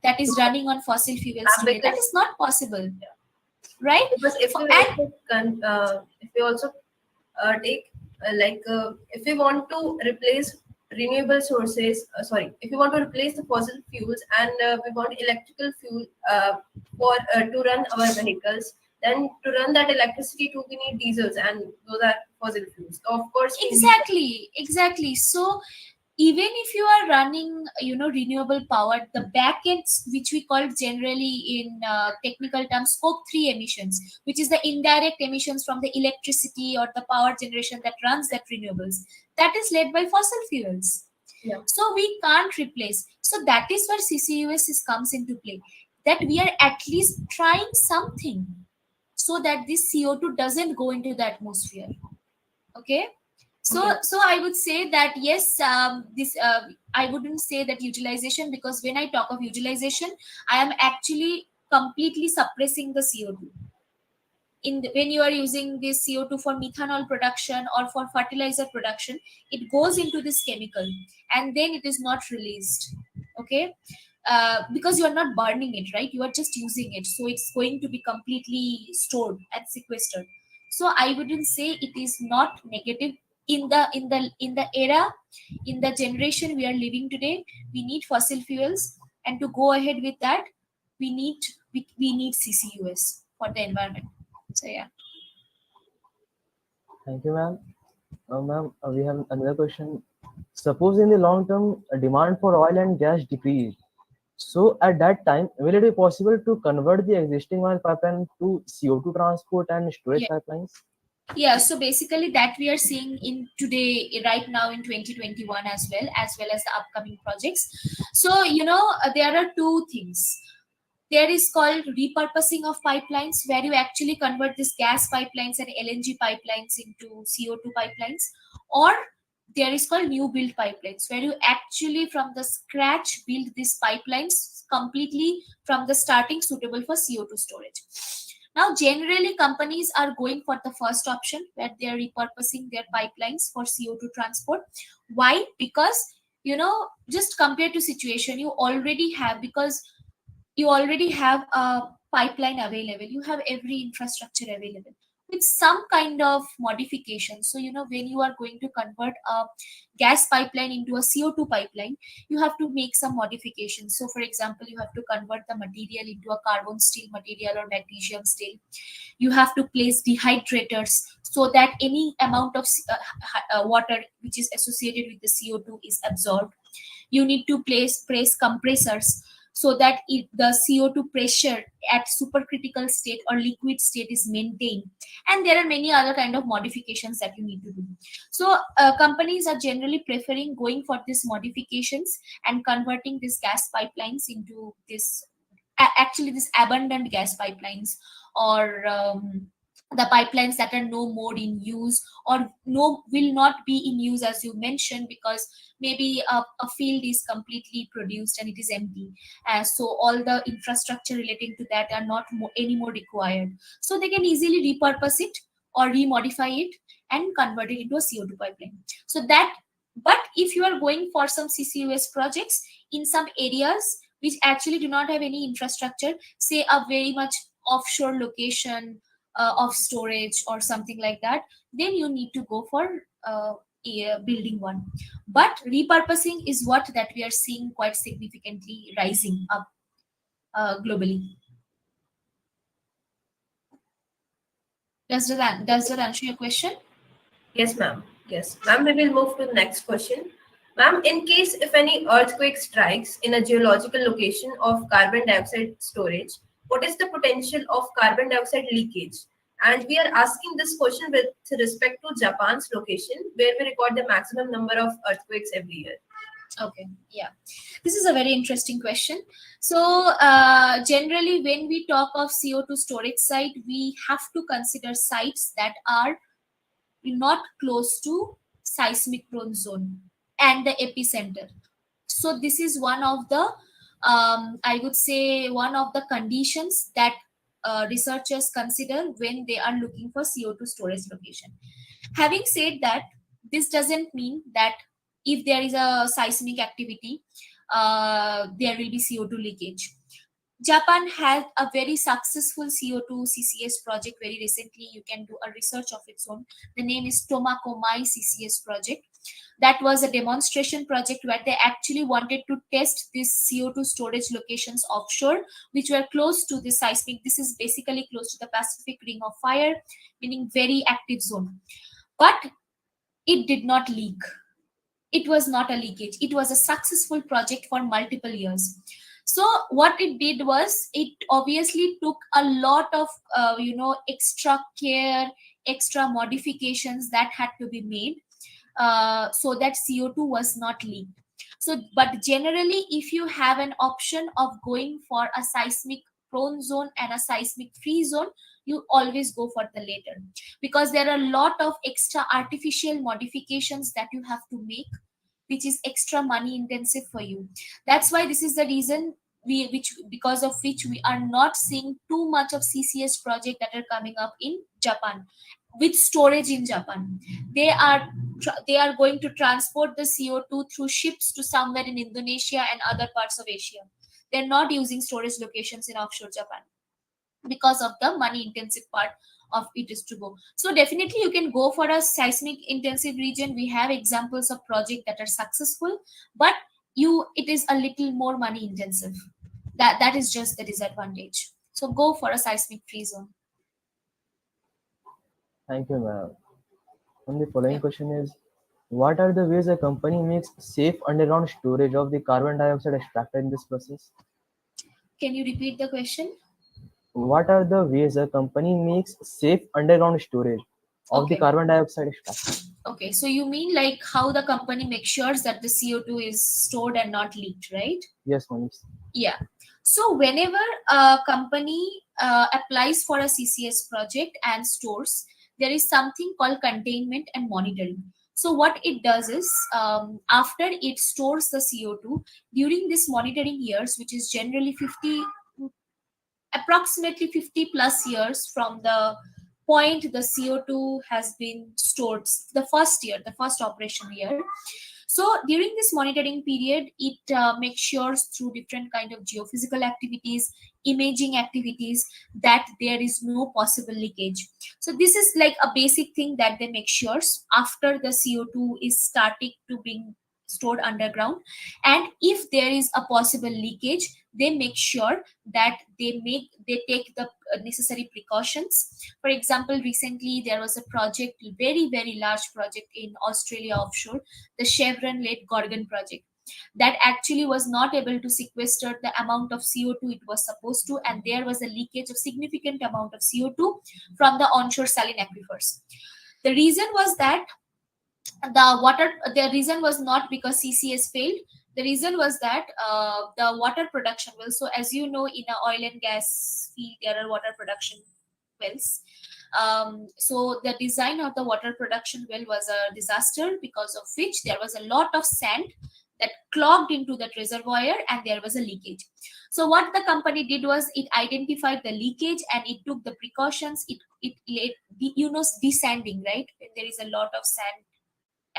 that is running on fossil fuels today? That Because is not possible, right? because And if we also take if we want to replace renewable sources, if we want to replace the fossil fuels and we want electrical fuel for to run our vehicles, then to run that electricity too we need diesels, and those are fossil fuels, so of course we need that. exactly. So even if you are running, renewable power, the back ends, which we call generally in technical terms scope 3 emissions, which is the indirect emissions from the electricity or the power generation that runs that renewables, that is led by fossil fuels. Yeah. So we can't replace. So that is where CCUS comes into play, that we are at least trying something so that this CO2 doesn't go into the atmosphere. Okay. So Okay. so I would say that yes, this I wouldn't say that utilization, because when I talk of utilization, I am actually completely suppressing the CO2. When you are using this CO2 for methanol production or for fertilizer production, it goes into this chemical and then it is not released. Okay. Because you are not burning it, right? You are just using it, so it's going to be completely stored and sequestered. So I wouldn't say it is not negative. In the era, in the generation we are living today, we need fossil fuels, and to go ahead with that, we need we need CCUS for the environment. So yeah. Thank you, ma'am. Ma'am, we have another question. Suppose in the long term, demand for oil and gas decrease. So at that time, will it be possible to convert the existing oil pipeline to CO2 transport and storage Yeah. pipelines? Yeah, so basically that we are seeing in today, right now in 2021, as well as the upcoming projects. So there are two things. There is called repurposing of pipelines, where you actually convert this gas pipelines and LNG pipelines into CO2 pipelines, or there is called new build pipelines, where you actually from the scratch build these pipelines completely from the starting, suitable for CO2 storage. Now generally companies are going for the first option, where they are repurposing their pipelines for CO2 transport. Why? Because just compared to situation you already have, because you already have a pipeline available, you have every infrastructure available with some kind of modification. So when you are going to convert a gas pipeline into a CO2 pipeline, you have to make some modifications. So for example, you have to convert the material into a carbon steel material or magnesium steel. You have to place dehydrators so that any amount of water which is associated with the CO2 is absorbed. You need to place compressors so that the CO2 pressure at supercritical state or liquid state is maintained. And there are many other kind of modifications that you need to do. So companies are generally preferring going for these modifications and converting these gas pipelines into this actually this abundant gas pipelines, or the pipelines that are no more in use or no will not be in use, as you mentioned, because maybe a field is completely produced and it is empty, so all the infrastructure relating to that are not anymore required, so they can easily repurpose it or remodify it and convert it into a CO2 pipeline. So that, but if you are going for some CCUS projects in some areas which actually do not have any infrastructure, say a very much offshore location of storage or something like that, then you need to go for building one. But repurposing is what that we are seeing quite significantly rising up globally. Does that answer your question? Yes, ma'am. Yes, ma'am. We will move to the next question. Ma'am, in case if any earthquake strikes in a geological location of carbon dioxide storage, what is the potential of carbon dioxide leakage? And we are asking this question with respect to Japan's location, where we record the maximum number of earthquakes every year. Okay, yeah. This is a very interesting question. So, generally, when we talk of CO2 storage site, we have to consider sites that are not close to seismic prone zone and the epicenter. So, this is one of the, I would say, one of the conditions that researchers consider when they are looking for CO2 storage location. Having said that, this doesn't mean that if there is a seismic activity, there will be CO2 leakage. Japan had a very successful CO2 CCS project very recently. You can do a research of its own. The name is Tomakomai CCS project. That was a demonstration project where they actually wanted to test these CO2 storage locations offshore, which were close to the seismic. This is basically close to the Pacific Ring of Fire, meaning very active zone. But it did not leak. It was not a leakage. It was a successful project for multiple years. So what it did was it obviously took a lot of extra care, extra modifications that had to be made so that CO2 was not leaked. So, but generally, if you have an option of going for a seismic prone zone and a seismic free zone, you always go for the latter, because there are a lot of extra artificial modifications that you have to make, which is extra money intensive for you. That's why this is the reason because of which we are not seeing too much of CCS project that are coming up in Japan with storage in Japan. They are going to transport the CO2 through ships to somewhere in Indonesia and other parts of Asia. They're not using storage locations in offshore Japan because of the money intensive part of it is to go. So definitely you can go for a seismic intensive region. We have examples of projects that are successful, but it is a little more money intensive. That is just the disadvantage. So go for a seismic free zone. Thank you, ma'am. And the following Yeah. question is, what are the ways a company makes safe underground storage of the carbon dioxide extracted in this process? Can you repeat the question? What are the ways a company makes safe underground storage of the Okay. carbon dioxide extracted? Okay. So you mean like how the company makes sure that the CO2 is stored and not leaked, right? Yes, ma'am. Yeah. So whenever a company applies for a CCS project and stores, there is something called containment and monitoring. So what it does is, after it stores the CO2 during this monitoring years, which is generally approximately 50 plus years from the point the CO2 has been stored, the first operation year. So during this monitoring period, it makes sure through different kind of geophysical activities, imaging activities, that there is no possible leakage. So this is like a basic thing that they make sure after the CO2 is starting to being stored underground. And if there is a possible leakage, they make sure that they take the necessary precautions. For example, recently there was a project, very very large project in Australia offshore, the Chevron led Gorgon project, that actually was not able to sequester the amount of CO2 it was supposed to, and there was a leakage of significant amount of CO2 from the onshore saline aquifers. The reason was that the reason was not because CCS failed. The reason was that the water production wells, so as you know, in a oil and gas field there are water production wells. So the design of the water production well was a disaster, because of which there was a lot of sand that clogged into that reservoir and there was a leakage. So what the company did was it identified the leakage and it took the precautions. It laid, desanding, right? When there is a lot of sand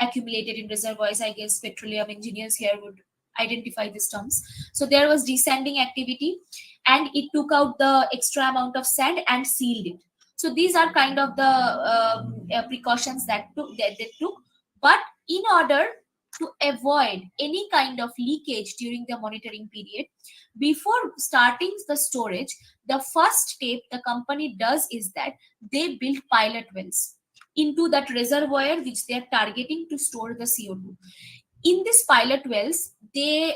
accumulated in reservoirs, I guess petroleum engineers here would identify these terms. So there was desanding activity, and it took out the extra amount of sand and sealed it. So these are kind of the precautions that they took. But in order to avoid any kind of leakage during the monitoring period, before starting the storage, the first step the company does is that they build pilot wells into that reservoir which they are targeting to store the CO2. In these pilot wells, they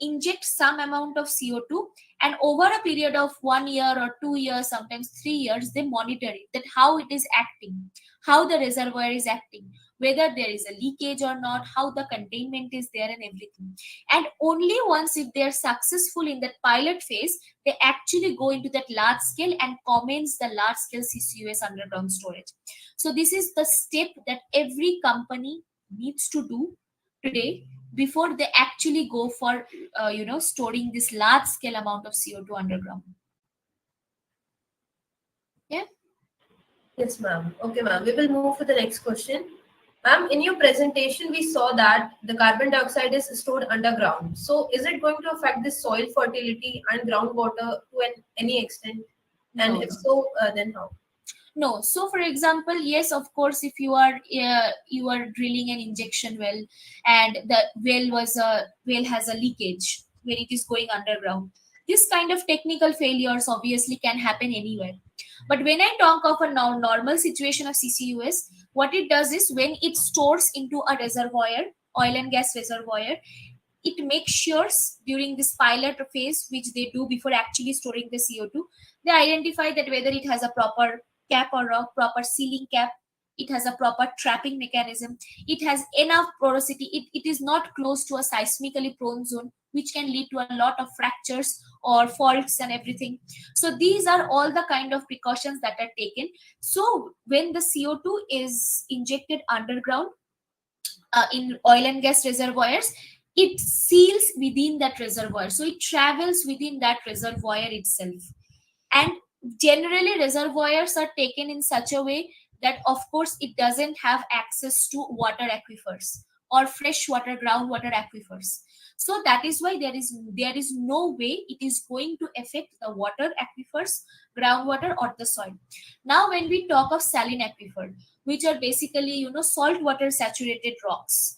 inject some amount of CO2, and over a period of 1 year or 2 years, sometimes 3 years, they monitor it, that how it is acting, how the reservoir is acting, whether there is a leakage or not, how the containment is there, and everything. And only once if they are successful in that pilot phase, they actually go into that large scale and commence the large scale CCUS underground storage. So this is the step that every company needs to do today before they actually go for storing this large scale amount of CO2 underground. Yeah. Yes, ma'am. Okay, ma'am. We will move to the next question. Ma'am, in your presentation, we saw that the carbon dioxide is stored underground. So, is it going to affect the soil fertility and groundwater to any extent? And No, if so, then how? no. So for example, yes, of course, if you are drilling an injection well, and the well has a leakage when it is going underground, this kind of technical failures obviously can happen anywhere. But when I talk of a normal situation of CCUS, what it does is when it stores into a reservoir, oil and gas reservoir, it makes sure during this pilot phase, which they do before actually storing the CO2, they identify that whether it has a proper cap or a proper sealing cap, it has a proper trapping mechanism, it has enough porosity, it is not close to a seismically prone zone, which can lead to a lot of fractures or faults and everything. So these are all the kind of precautions that are taken. So when the CO2 is injected underground, in oil and gas reservoirs, it seals within that reservoir, so it travels within that reservoir itself. And generally reservoirs are taken in such a way that of course it doesn't have access to water aquifers or fresh water groundwater aquifers. So that is why there is no way it is going to affect the water aquifers, groundwater, or the soil. Now when we talk of saline aquifer, which are basically salt water saturated rocks,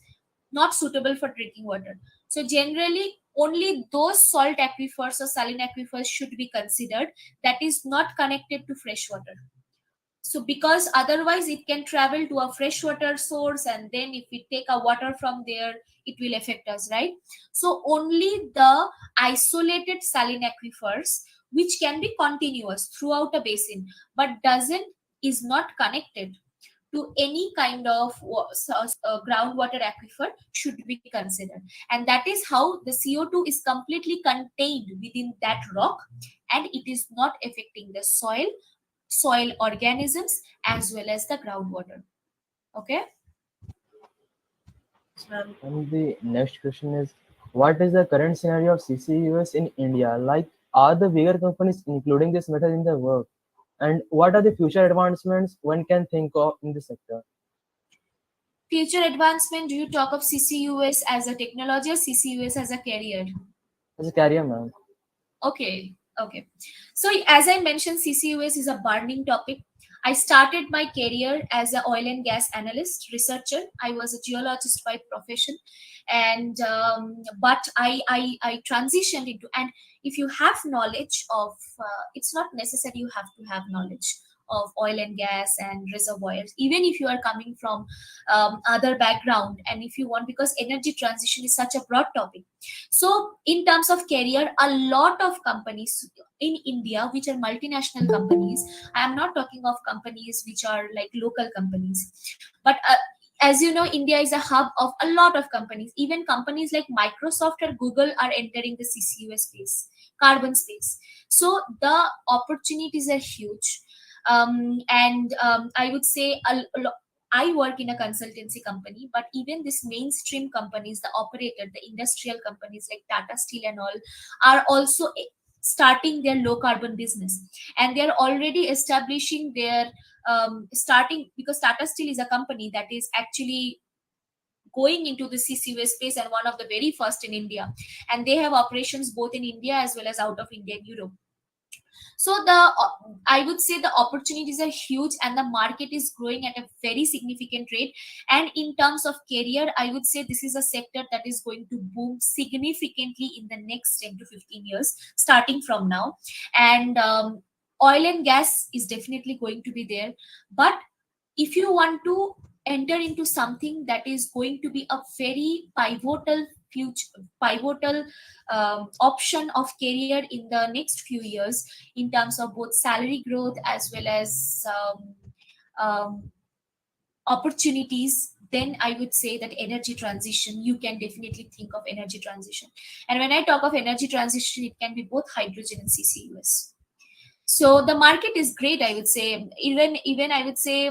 not suitable for drinking water. So generally only those salt aquifers or saline aquifers should be considered, that is not connected to fresh water. So because otherwise it can travel to a freshwater source, and then if we take a water from there, it will affect us, right? So only the isolated saline aquifers, which can be continuous throughout a basin but doesn't is not connected to any kind of groundwater aquifer, should be considered. And that is how the CO2 is completely contained within that rock, and it is not affecting the soil organisms as well as the groundwater. Okay. Yes, ma'am. And the next question is, what is the current scenario of CCUS in India? Like, are the bigger companies including this method in their work? And what are the future advancements one can think of in this sector? Future advancement, do you talk of CCUS as a technology or CCUS as a career? As a career, ma'am. Okay. Okay. So as I mentioned, CCUS is a burning topic. I started my career as an oil and gas analyst, researcher. I was a geologist by profession, and but I transitioned into. And if you have knowledge of, it's not necessary you have to have knowledge of oil and gas and reservoirs. Even if you are coming from other background, and if you want, because energy transition is such a broad topic. So in terms of career, a lot of companies in India, which are multinational companies, I am not talking of companies which are like local companies, but as you know, India is a hub of a lot of companies. Even companies like Microsoft or Google are entering the CCUS space, carbon space. So the opportunities are huge. And I would say I work in a consultancy company, but even this mainstream companies, the operator, the industrial companies like Tata Steel and all, are also starting their low carbon business, and they're already establishing their starting, because Tata Steel is a company that is actually going into the CCUS space and one of the very first in India, and they have operations both in India as well as out of India and Europe. So I would say the opportunities are huge and the market is growing at a very significant rate. And in terms of career, I would say this is a sector that is going to boom significantly in the next 10 to 15 years, starting from now. And oil and gas is definitely going to be there. But if you want to enter into something that is going to be a very pivotal future, pivotal option of career in the next few years, in terms of both salary growth as well as um, opportunities, then I would say that energy transition, you can definitely think of energy transition. And when I talk of energy transition, it can be both hydrogen and CCUS. So the market is great, I would say. Even I would say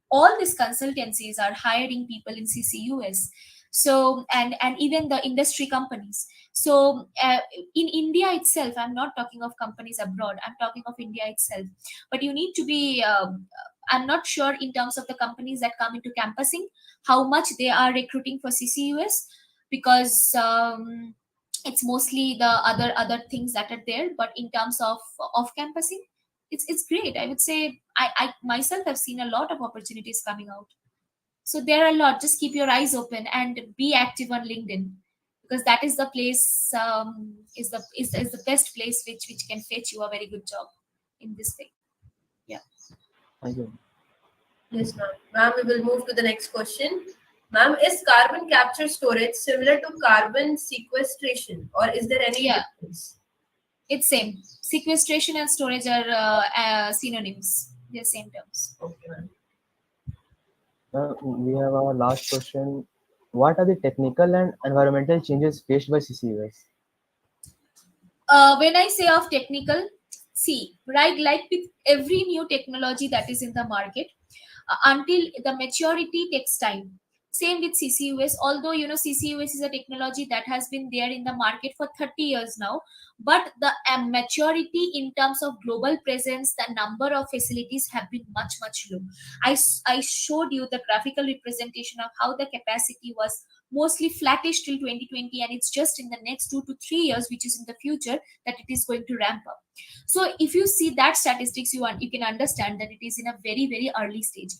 all these consultancies are hiring people in CCUS. So and even the industry companies. So in India itself, I'm not talking of companies abroad, I'm talking of India itself. But you need to be I'm not sure in terms of the companies that come into campusing how much they are recruiting for CCUS, because it's mostly the other things that are there. But in terms of off campusing, it's great, I would say. I myself have seen a lot of opportunities coming out. So there are a lot. Just keep your eyes open and be active on LinkedIn, because that is the place, is the best place which can fetch you a very good job in this thing. Yeah. Thank you. Yes, ma'am. Ma'am, we will move to the next question. Ma'am, is carbon capture storage similar to carbon sequestration, or is there any Yeah, difference? it's same. Sequestration and storage are synonyms. They're same terms. Okay, ma'am. We have our last question. What are the technical and environmental changes faced by CCUS? When I say of technical, see, right, like with every new technology that is in the market, until the maturity takes time. Same with CCUS, although CCUS is a technology that has been there in the market for 30 years now, but the maturity in terms of global presence, the number of facilities have been much low. I showed you the graphical representation of how the capacity was mostly flattish till 2020, and it's just in the next 2 to 3 years, which is in the future, that it is going to ramp up. So if you see that statistics, you can understand that it is in a very early stage.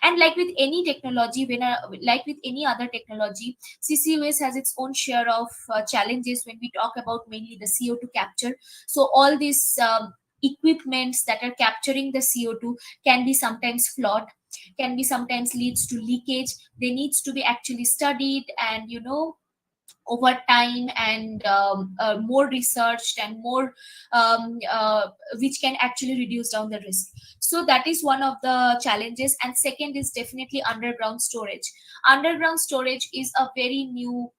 And like with any technology, like with any other technology, CCUS has its own share of challenges when we talk about mainly the CO2 capture. So all these equipments that are capturing the CO2 can be sometimes flawed, can be sometimes leads to leakage. They needs to be actually studied, and over time, and more researched, and more which can actually reduce down the risk. So that is one of the challenges. And second is definitely underground storage. Underground storage is a very new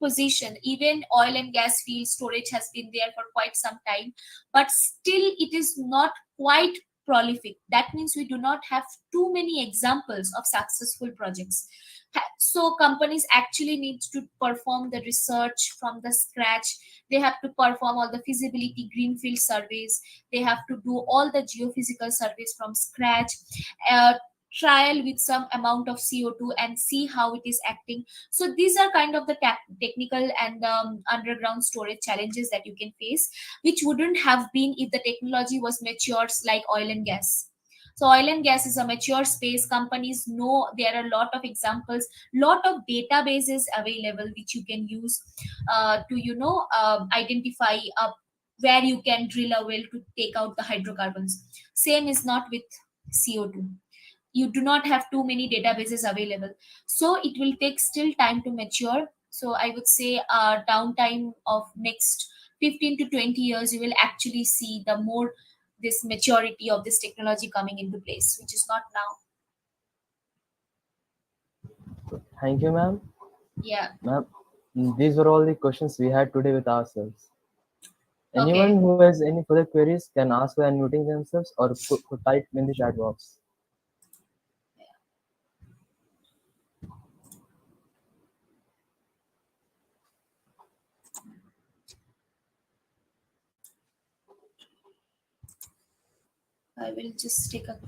position. Even oil and gas field storage has been there for quite some time, but still it is not quite prolific. That means we do not have too many examples of successful projects. So companies actually need to perform the research from the scratch. They have to perform all the feasibility greenfield surveys. They have to do all the geophysical surveys from scratch, uh, trial with some amount of CO2 and see how it is acting. So these are kind of the technical and underground storage challenges that you can face, which wouldn't have been if the technology was mature like oil and gas. So oil and gas is a mature space. Companies know there are a lot of examples, lot of databases available which you can use to identify where you can drill a well to take out the hydrocarbons. Same is not with CO2. You do not have too many databases available, so it will take still time to mature. So I would say downtime of next 15 to 20 years, you will actually see the more this maturity of this technology coming into place, which is not now. Thank you, ma'am. Yeah. Ma'am, these were all the questions we had today with ourselves. Anyone Okay. who has any further queries can ask by unmuting themselves or type in the chat box. I will just take a